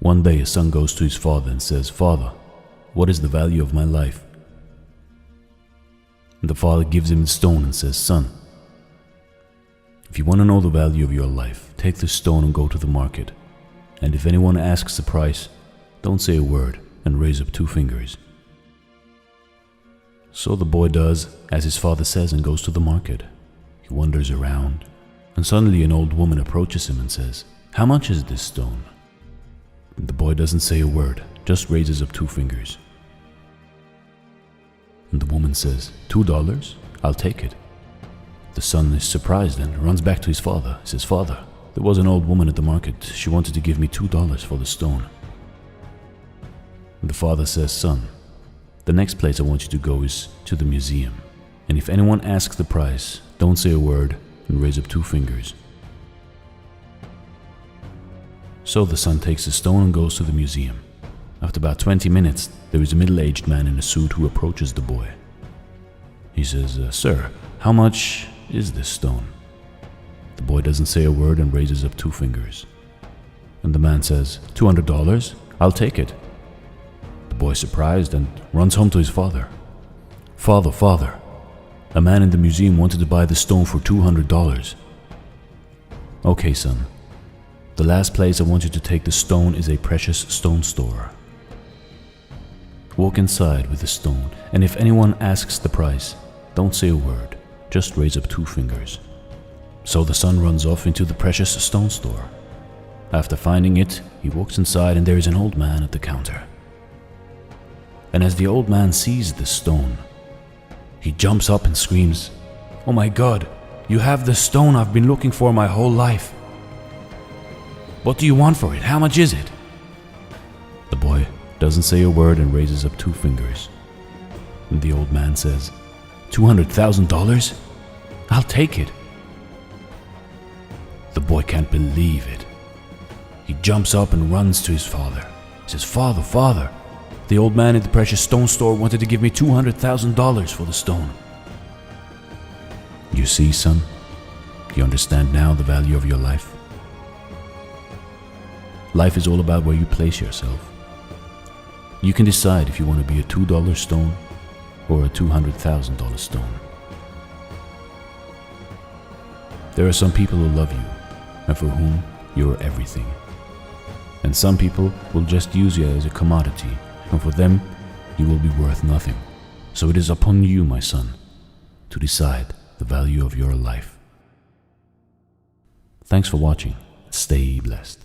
One day a son goes to his father and says, "Father, what is the value of my life?" And the father gives him the stone and says, "Son, if you want to know the value of your life, take this stone and go to the market. And if anyone asks the price, don't say a word and raise up 2 fingers." So the boy does as his father says and goes to the market. He wanders around, and suddenly an old woman approaches him and says, "How much is this stone?" And the boy doesn't say a word, just raises up 2 fingers. And the woman says, $2? I'll take it. The son is surprised and runs back to his father. He says, "Father, there was an old woman at the market. She wanted to give me $2 for the stone." And the father says, "Son, the next place I want you to go is to the museum. And if anyone asks the price, don't say a word and raise up 2 fingers." So the son takes the stone and goes to the museum. After about 20 minutes, there is a middle-aged man in a suit who approaches the boy. He says, "Sir, how much is this stone?" The boy doesn't say a word and raises up 2 fingers. And the man says, $200? I'll take it. The boy is surprised and runs home to his father. Father, a man in the museum wanted to buy the stone for $200. Okay, son. The last place I want you to take the stone is a precious stone store. Walk inside with the stone, and if anyone asks the price, don't say a word, just raise up 2 fingers. So the son runs off into the precious stone store. After finding it, he walks inside and there is an old man at the counter. And as the old man sees the stone, he jumps up and screams, "Oh my God, you have the stone I've been looking for my whole life. What do you want for it? How much is it?" The boy doesn't say a word and raises up 2 fingers. And the old man says, $200,000? I'll take it. The boy can't believe it. He jumps up and runs to his father. He says, Father, the old man in the precious stone store wanted to give me $200,000 for the stone." You see, son, you understand now the value of your life? Life is all about where you place yourself. You can decide if you want to be a $2 stone or a $200,000 stone. There are some people who love you and for whom you are everything. And some people will just use you as a commodity, and for them you will be worth nothing. So it is upon you, my son, to decide the value of your life. Thanks for watching. Stay blessed.